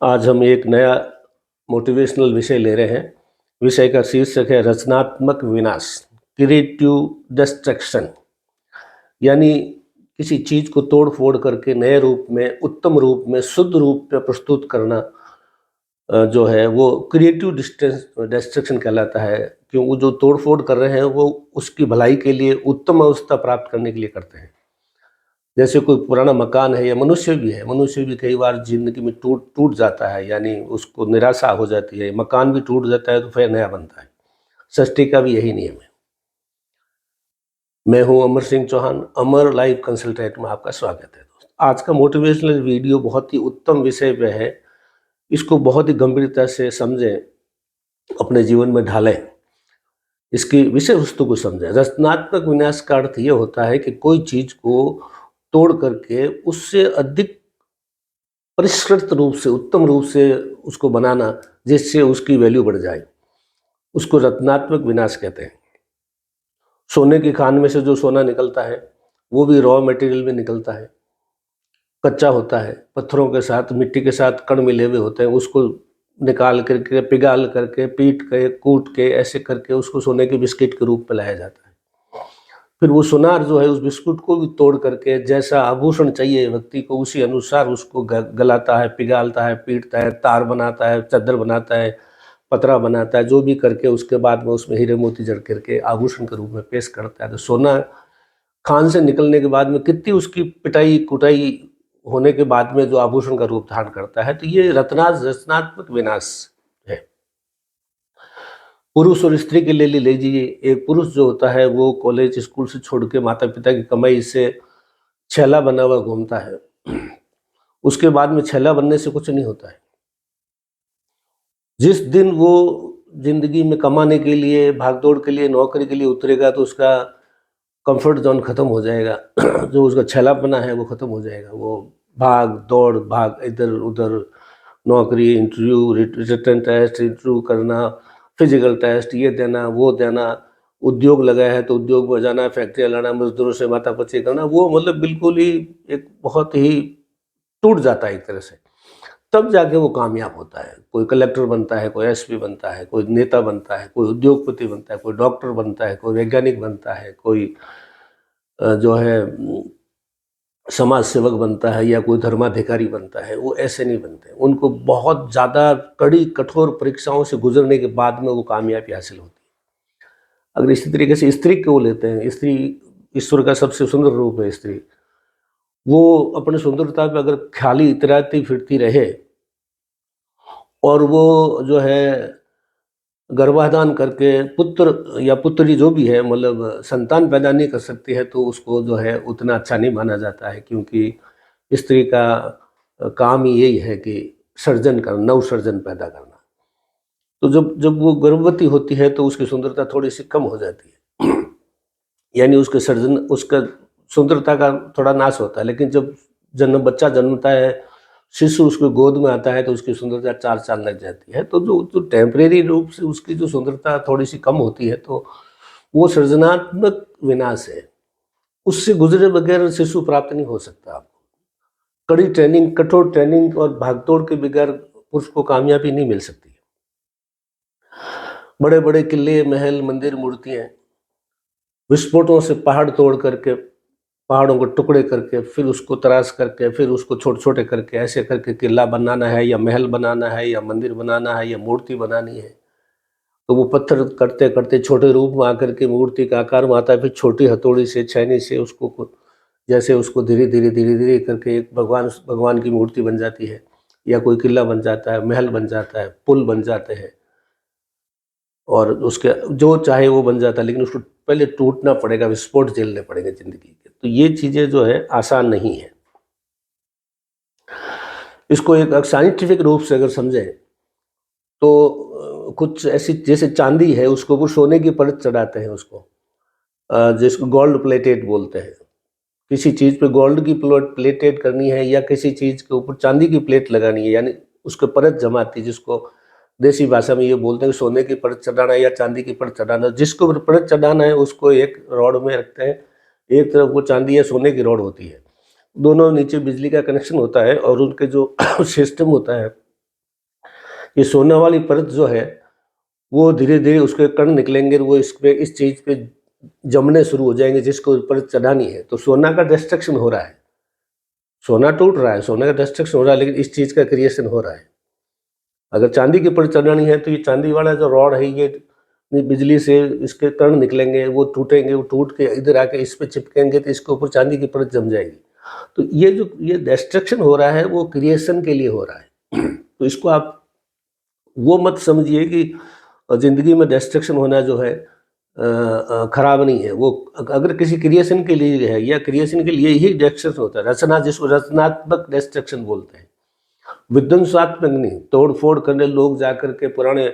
आज हम एक नया मोटिवेशनल विषय ले रहे हैं। विषय का शीर्षक है रचनात्मक विनाश, क्रिएटिव डिस्ट्रक्शन। यानी किसी चीज़ को तोड़ फोड़ करके नए रूप में, उत्तम रूप में, शुद्ध रूप में प्रस्तुत करना जो है वो क्रिएटिव डिस्ट्रक्शन कहलाता है। क्यों? वो जो तोड़ फोड़ कर रहे हैं वो उसकी भलाई के लिए, उत्तम अवस्था प्राप्त करने के लिए करते हैं। जैसे कोई पुराना मकान है या मनुष्य भी है, मनुष्य भी कई बार ज़िंदगी में टूट टूट जाता है, यानी उसको निराशा हो जाती है। मकान भी टूट जाता है तो फिर नया बनता है। सृष्टि का भी यही नियम है। मैं हूं अमर सिंह चौहान, अमर लाइफ कंसल्टेंट में आपका स्वागत है। दोस्तों, आज का मोटिवेशनल वीडियो बहुत ही उत्तम विषय पे है। इसको बहुत ही गंभीरता से समझें, अपने जीवन में ढालें, इसकी विषय वस्तु को समझें। रचनात्मक विनाश का अर्थ ये होता है कि कोई चीज़ को तोड़ करके उससे अधिक परिष्कृत रूप से, उत्तम रूप से उसको बनाना, जिससे उसकी वैल्यू बढ़ जाए, उसको रत्नात्मक विनाश कहते हैं। सोने की खान में से जो सोना निकलता है वो भी रॉ मटेरियल में निकलता है, कच्चा होता है, पत्थरों के साथ, मिट्टी के साथ कण मिले हुए होते हैं। उसको निकाल करके, पिघाल करके, पीट के, कूट के, ऐसे करके उसको सोने के बिस्किट के रूप में लाया जाता है। फिर वो सुनार जो है उस बिस्कुट को भी तोड़ करके जैसा आभूषण चाहिए व्यक्ति को, उसी अनुसार उसको गलाता है, पिघालता है, पीटता है, तार बनाता है, चादर बनाता है, पतरा बनाता है, जो भी करके उसके बाद में उसमें हीरे मोती जड़ करके आभूषण के रूप में पेश करता है। तो सोना खान से निकलने के बाद में कितनी उसकी पिटाई कुटाई होने के बाद में जो आभूषण का रूप धारण करता है, तो ये रचनात्मक विनाश है। पुरुष और स्त्री के लिए ले लीजिए। एक पुरुष जो होता है वो कॉलेज स्कूल से छोड़ के माता पिता की कमाई से छैला बना हुआ घूमता है। उसके बाद में छैला बनने से कुछ नहीं होता है। जिस दिन वो जिंदगी में कमाने के लिए, भागदौड़ के लिए, नौकरी के लिए उतरेगा तो उसका कंफर्ट जोन खत्म हो जाएगा। जो उसका छैलापना है वो खत्म हो जाएगा। वो भाग दौड़, भाग इधर उधर, नौकरी, इंटरव्यू, रिटन टेस्ट, इंटरव्यू करना, फिजिकल टेस्ट, ये देना वो देना, उद्योग लगा है तो उद्योग में जाना, फैक्ट्रियाँ लाना, मजदूरों से माथापच्ची करना, वो मतलब बिल्कुल ही एक बहुत ही टूट जाता है एक तरह से। तब जाके वो कामयाब होता है। कोई कलेक्टर बनता है, कोई एसपी बनता है, कोई नेता बनता है, कोई उद्योगपति बनता है, कोई डॉक्टर बनता है, कोई वैज्ञानिक बनता है, कोई जो है समाज सेवक बनता है, या कोई धर्माधिकारी बनता है। वो ऐसे नहीं बनते। उनको बहुत ज़्यादा कड़ी कठोर परीक्षाओं से गुजरने के बाद में वो कामयाबी हासिल होती है। अगर इसी तरीके से स्त्री को लेते हैं, स्त्री ईश्वर का सबसे सुंदर रूप है। स्त्री वो अपनी सुंदरता पे अगर खाली इतराती फिरती रहे और वो जो है गर्भाधान करके पुत्र या पुत्री जो भी है, मतलब संतान पैदा नहीं कर सकती है, तो उसको जो है उतना अच्छा नहीं माना जाता है। क्योंकि स्त्री का काम ही यही है कि सर्जन करना, नव सर्जन पैदा करना। तो जब जब वो गर्भवती होती है तो उसकी सुंदरता थोड़ी सी कम हो जाती है। यानी उसके सर्जन, उसका सुंदरता का थोड़ा नाश होता है। लेकिन जब बच्चा जन्मता है, शिशु उसको गोद में आता है, तो उसकी सुंदरता 4 साल लग जाती है। तो जो जो टेम्परेरी रूप से उसकी जो सुंदरता थोड़ी सी कम होती है, तो वो सृजनात्मक विनाश है। उससे गुजरे बगैर शिशु प्राप्त नहीं हो सकता। आपको कड़ी ट्रेनिंग, कठोर ट्रेनिंग और भागदौड़ के बगैर पुरुष को कामयाबी नहीं मिल सकती। बड़े बड़े किले, महल, मंदिर, मूर्तियाँ विस्फोटों से पहाड़ तोड़ करके, पहाड़ों को टुकड़े करके, फिर उसको तराश करके, फिर उसको छोटे छोटे करके, ऐसे करके किला बनाना है, या महल बनाना है, या मंदिर बनाना है, या मूर्ति बनानी है, तो वो पत्थर करते करते छोटे रूप में आकर के मूर्ति का आकार में आता है। फिर छोटी हथौड़ी से, छैनी से उसको जैसे उसको धीरे धीरे धीरे धीरे करके एक भगवान भगवान की मूर्ति बन जाती है, या कोई किला बन जाता है, महल बन जाता है, पुल बन जाते हैं, और उसके जो चाहे वो बन जाता है। लेकिन उसको पहले टूटना पड़ेगा, विस्फोट झेलने पड़ेंगे जिंदगी के। तो ये चीज़ें जो है आसान नहीं है। इसको एक साइंटिफिक रूप से अगर समझें तो कुछ ऐसी, जैसे चांदी है, उसको वो सोने की परत चढ़ाते हैं, उसको जिसको गोल्ड प्लेटेड बोलते हैं। किसी चीज़ पे गोल्ड की प्लेटेड करनी है, या किसी चीज़ के ऊपर चांदी की प्लेट लगानी है, यानी उसको परत जमाती है, जिसको देसी भाषा में ये बोलते हैं कि सोने की परत चढ़ाना या चांदी की परत चढ़ाना। जिसको परत चढ़ाना है उसको एक रॉड में रखते हैं। एक तरफ वो चांदी या सोने की रॉड होती है, दोनों नीचे बिजली का कनेक्शन होता है, और उनके जो सिस्टम होता है ये सोना वाली परत जो है वो धीरे धीरे उसके कण निकलेंगे, वो इस चीज़ पे जमने शुरू हो जाएंगे जिसको परत चढ़ानी है। तो सोना का डिस्ट्रक्शन हो रहा है, सोना टूट रहा है, सोने का डिस्ट्रक्शन हो रहा है, लेकिन इस चीज़ का क्रिएशन हो रहा है। अगर चांदी की परत चढ़ानी है तो ये चांदी वाला जो रॉड है ये बिजली से इसके कण निकलेंगे, वो टूटेंगे, वो टूट के इधर आके इस पे चिपकेंगे तो इसके ऊपर चांदी की परत जम जाएगी। तो ये डिस्ट्रक्शन हो रहा है वो क्रिएशन के लिए हो रहा है। तो इसको आप वो मत समझिए कि ज़िंदगी में डिस्ट्रक्शन होना जो है खराब नहीं है। वो अगर किसी क्रिएशन के लिए है या क्रिएशन के लिए ही डिस्ट्रक्शन होता है, रचना जिसको रचनात्मक डिस्ट्रक्शन बोलते हैं, विध्वंसात्मक नहीं। तोड़ फोड़ करने लोग जाकर के पुराने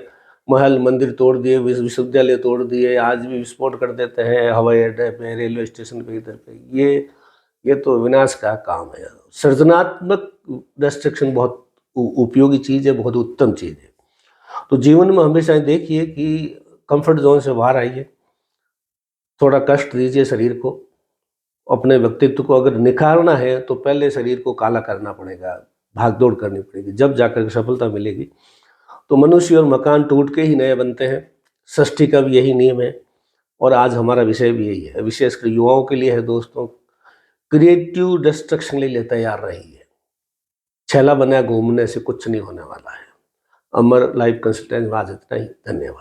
महल मंदिर तोड़ दिए, विश्वविद्यालय तोड़ दिए, आज भी विस्फोट कर देते हैं हवाई अड्डे पे, रेलवे स्टेशन पे, इधर पे। ये तो विनाश का काम है। सृजनात्मक डिस्ट्रक्शन बहुत उपयोगी चीज़ है, बहुत उत्तम चीज़ है। तो जीवन में हमेशा देखिए कि कंफर्ट जोन से बाहर आइए, थोड़ा कष्ट दीजिए शरीर को। अपने व्यक्तित्व को अगर निखारना है तो पहले शरीर को काला करना पड़ेगा, भागदौड़ करनी पड़ेगी, जब जाकर सफलता मिलेगी। तो मनुष्य और मकान टूट के ही नए बनते हैं, सृष्टि का भी यही नियम है। और आज हमारा विषय भी यही है, विशेषकर युवाओं के लिए है दोस्तों, क्रिएटिव डिस्ट्रक्शन के लिए तैयार रहिए। छैला बना घूमने से कुछ नहीं होने वाला है। अमर लाइफ कंसल्टेंट आज इतना ही, धन्यवाद।